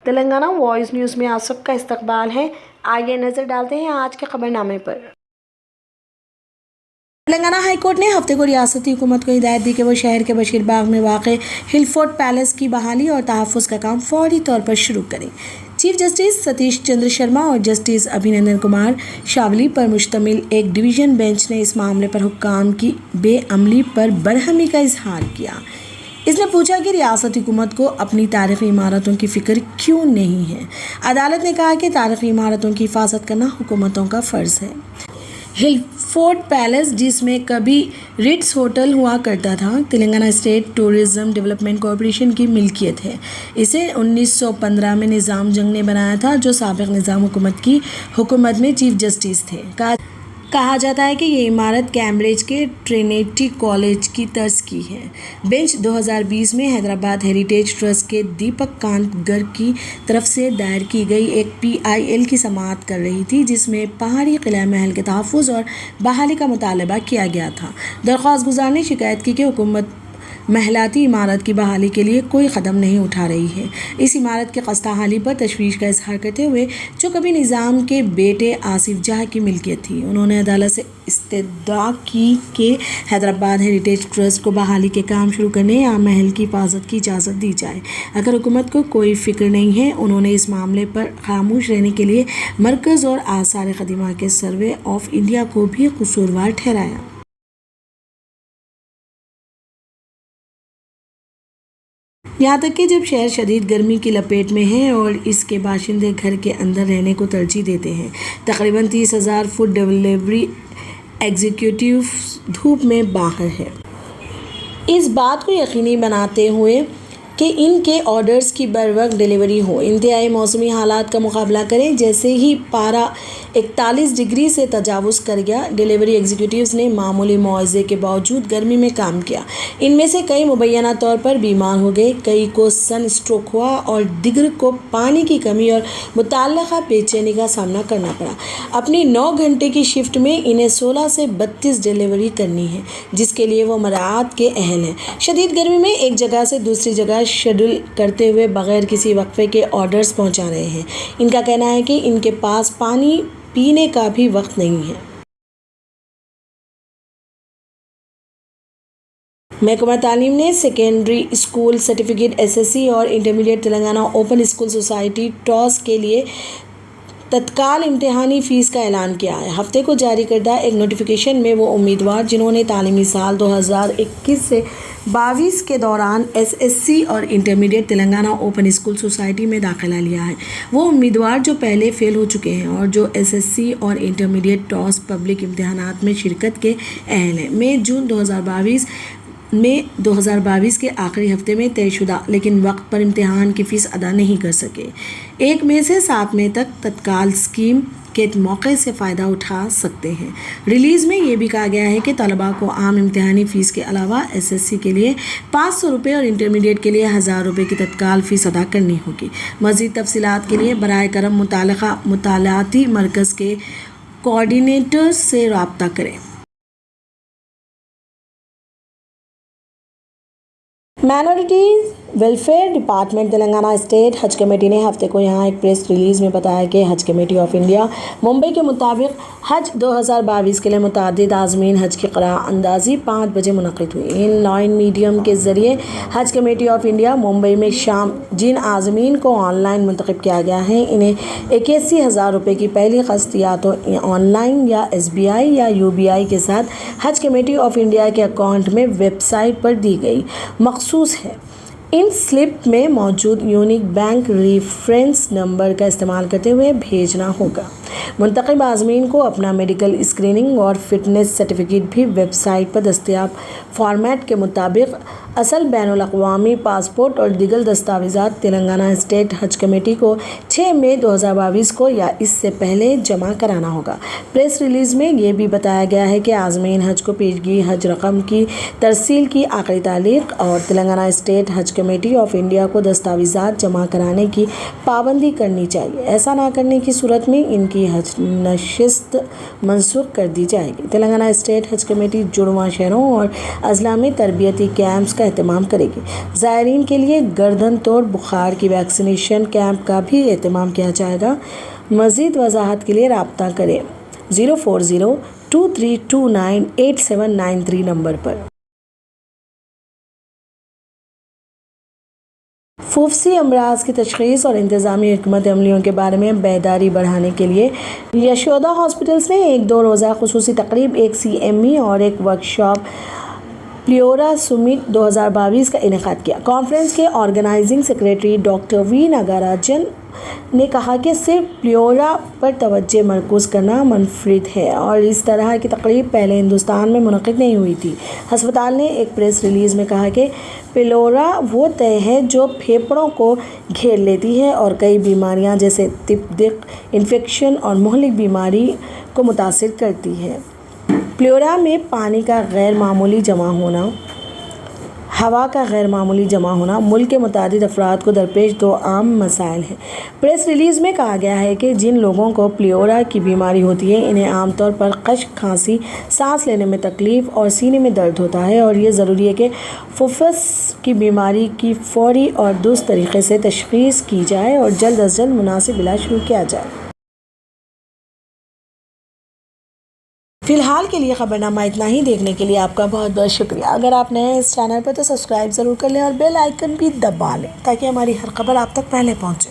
Telangana voice news میں آپ سب کا استقبال ہے۔ آئیے نظر ڈالتے ہیں آج کے خبر نامے پر۔ تلنگانہ ہائی کورٹ نے ہفتے کو ریاستی حکومت کو ہدایت دی کہ وہ شہر کے بشیر باغ میں واقع ہل فورٹ پیلس کی بحالی اور تحفظ کا کام فوری طور پر شروع کریں۔ چیف جسٹس ستیش چندر شرما اور جسٹس ابھینندن کمار شاولی پر مشتمل ایک ڈویژن بینچ نے اس معاملے پر حکام کی بے عملی پر برہمی کا اظہار کیا۔ اس نے پوچھا کہ ریاستی حکومت کو اپنی تاریخی عمارتوں کی فکر کیوں نہیں ہے۔ عدالت نے کہا کہ تاریخی عمارتوں کی حفاظت کرنا حکومتوں کا فرض ہے۔ ہل فورٹ پیلس، جس میں کبھی رٹس ہوٹل ہوا کرتا تھا، Telangana state tourism development corporation کی ملکیت ہے۔ اسے 1915 میں نظام جنگ نے بنایا تھا، جو سابق نظام حکومت کی حکومت میں چیف جسٹس تھے۔ کہا جاتا ہے کہ یہ عمارت کیمبرج کے ٹرینیٹی کالج کی طرز کی ہے۔ بینچ 2020 میں حیدرآباد ہیریٹیج ٹرسٹ کے دیپک کانت گرگ کی طرف سے دائر کی گئی ایک PIL کی سماعت کر رہی تھی، جس میں پہاڑی قلعہ محل کے تحفظ اور بحالی کا مطالبہ کیا گیا تھا۔ درخواست گزار نے شکایت کی کہ حکومت محلاتی عمارت کی بحالی کے لیے کوئی قدم نہیں اٹھا رہی ہے۔ اس عمارت کی خستہ حالی پر تشویش کا اظہار کرتے ہوئے، جو کبھی نظام کے بیٹے آصف جاہ کی ملکیت تھی، انہوں نے عدالت سے استدعا کی کہ حیدرآباد ہیریٹیج ٹرسٹ کو بحالی کے کام شروع کرنے یا محل کی حفاظت کی اجازت دی جائے۔ اگر حکومت کو کوئی فکر نہیں ہے، انہوں نے اس معاملے پر خاموش رہنے کے لیے مرکز اور آثار قدیمہ کے سروے آف انڈیا کو بھی قصوروار ٹھہرایا۔ یہاں تک کہ جب شہر شدید گرمی کی لپیٹ میں ہے اور اس کے باشندے گھر کے اندر رہنے کو ترجیح دیتے ہیں۔ تقریباً 30,000 فوڈ ڈیلیوری ایگزیکٹو دھوپ میں باہر ہیں۔ اس بات کو یقینی بناتے ہوئے کہ ان کے آرڈرز کی بروقت ڈیلیوری ہو، انتہائی موسمی حالات کا مقابلہ کریں۔ جیسے ہی پارا 41 ڈگری سے تجاوز کر گیا، ڈیلیوری ایگزیکٹوز نے معمولی معاوضے کے باوجود گرمی میں کام کیا۔ ان میں سے کئی مبینہ طور پر بیمار ہو گئے، کئی کو سن اسٹروک ہوا اور دیگر کو پانی کی کمی اور متعلقہ بے چینی کا سامنا کرنا پڑا۔ اپنی 9 گھنٹے کی شفٹ میں انہیں 16 سے 32 ڈیلیوری کرنی ہے، جس کے لیے وہ مراعات کے اہل ہیں۔ شدید گرمی میں ایک جگہ سے دوسری جگہ شیڈول کرتے ہوئے بغیر کسی وقفے کے آرڈرز پہنچا رہے ہیں۔ ان کا کہنا ہے کہ ان کے پاس پانی پینے کا بھی وقت نہیں ہے۔ محکمہ تعلیم نے سیکنڈری اسکول سرٹیفکیٹ SSC اور intermediate Telangana open school society toss کے لیے تتکال امتحانی فیس کا اعلان کیا ہے۔ ہفتے کو جاری کردہ ایک نوٹیفیکیشن میں وہ امیدوار جنہوں نے تعلیمی سال 2021 سے 22 کے دوران SSC اور intermediate Telangana open school society میں داخلہ لیا ہے، وہ امیدوار جو پہلے فیل ہو چکے ہیں اور جو SSC اور انٹرمیڈیٹ ٹاس پبلک امتحانات میں شرکت کے اہل ہیں، مئی جون 2022 کے آخری ہفتے میں طے شدہ لیکن وقت پر امتحان کی فیس ادا نہیں کر سکے، 1 مئی سے 7 مئی تک تتکال اسکیم کے موقع سے فائدہ اٹھا سکتے ہیں۔ ریلیز میں یہ بھی کہا گیا ہے کہ طلباء کو عام امتحانی فیس کے علاوہ SSC کے لیے 500 روپے اور انٹرمیڈیٹ کے لیے 1000 روپے کی تتکال فیس ادا کرنی ہوگی۔ مزید تفصیلات کے لیے براہ کرم متعلقہ مطالعاتی مرکز کے کوآرڈینیٹر سے رابطہ کریں۔ Minorities welfare department Telangana state حج کمیٹی نے ہفتے کو یہاں ایک پریس ریلیز میں بتایا کہ حج کمیٹی آف انڈیا ممبئی کے مطابق حج 2022 کے لیے متعدد عازمین حج کی قرعہ اندازی 5 بجے منعقد ہوئی۔ ان لائن میڈیم کے ذریعے حج کمیٹی آف انڈیا ممبئی میں شام جن عازمین کو آن لائن منتخب کیا گیا ہے، انہیں 81,000 روپے کی پہلی قسط یا تو آن لائن یا SBI یا UBI کے ساتھ حج کمیٹی آف انڈیا کے اکاؤنٹ میں ویب سائٹ پر دی گئی مخصوص ہے۔ ان سلپ میں موجود یونیک بینک ریفرنس نمبر کا استعمال کرتے ہوئے بھیجنا ہوگا۔ منتخب عازمین کو اپنا میڈیکل اسکریننگ اور فٹنس سرٹیفکیٹ بھی ویب سائٹ پر دستیاب فارمیٹ کے مطابق اصل بین الاقوامی پاسپورٹ اور دیگر دستاویزات تلنگانہ اسٹیٹ حج کمیٹی کو 6 مئی 2022 کو یا اس سے پہلے جمع کرانا ہوگا۔ پریس ریلیز میں یہ بھی بتایا گیا ہے کہ عازمین حج کو پیشگی حج رقم کی ترسیل کی آخری تاریخ اور تلنگانہ اسٹیٹ حج کمیٹی آف انڈیا کو دستاویزات جمع کرانے کی پابندی کرنی چاہیے۔ ایسا نہ کرنے کی صورت میں ان کی حج نشست منسوخ کر دی جائے گی۔ تلنگانہ اسٹیٹ حج کمیٹی جڑواں شہروں اور اضلاع میں تربیتی کیمپس کا اہتمام کرے گی۔ زائرین کے لیے گردن توڑ بخار کی ویکسینیشن کیمپ کا بھی اہتمام کیا جائے گا۔ مزید وضاحت کے لیے رابطہ کریں 04023298793 نمبر پر۔ پھوپھی امراض کی تشخیص اور انتظامی حکمت عملیوں کے بارے میں بیداری بڑھانے کے لیے یشودا ہاسپٹلز نے ایک 2 روزہ خصوصی تقریب، ایک CME اور ایک ورکشاپ پلیورا سمٹ 2022 کا انعقاد کیا۔ کانفرنس کے آرگنائزنگ سیکریٹری ڈاکٹر وی ناگاراجن نے کہا کہ صرف پلیورا پر توجہ مرکوز کرنا منفرد ہے اور اس طرح کی تقریب پہلے ہندوستان میں منعقد نہیں ہوئی تھی۔ ہسپتال نے ایک پریس ریلیز میں کہا کہ پلیورا وہ تہ ہے جو پھیپھڑوں کو گھیر لیتی ہے اور کئی بیماریاں جیسے تپ، انفیکشن اور مہلک بیماری کو متاثر کرتی ہے۔ پلیورا میں پانی کا غیر معمولی جمع ہونا، ہوا کا غیر معمولی جمع ہونا ملک کے متعدد افراد کو درپیش 2 عام مسائل ہیں۔ پریس ریلیز میں کہا گیا ہے کہ جن لوگوں کو پلیورا کی بیماری ہوتی ہے انہیں عام طور پر خشک، کھانسی، سانس لینے میں تکلیف اور سینے میں درد ہوتا ہے اور یہ ضروری ہے کہ پھوپھس کی بیماری کی فوری اور درست طریقے سے تشخیص کی جائے اور جلد از جلد مناسب علاج شروع کیا جائے۔ فی الحال کے لیے خبرنامہ اتنا ہی۔ دیکھنے کے لیے آپ کا بہت بہت شکریہ۔ اگر آپ نئے ہیں اس چینل پر تو سبسکرائب ضرور کر لیں اور بیل آئیکن بھی دبا لیں تاکہ ہماری ہر خبر آپ تک پہلے پہنچے۔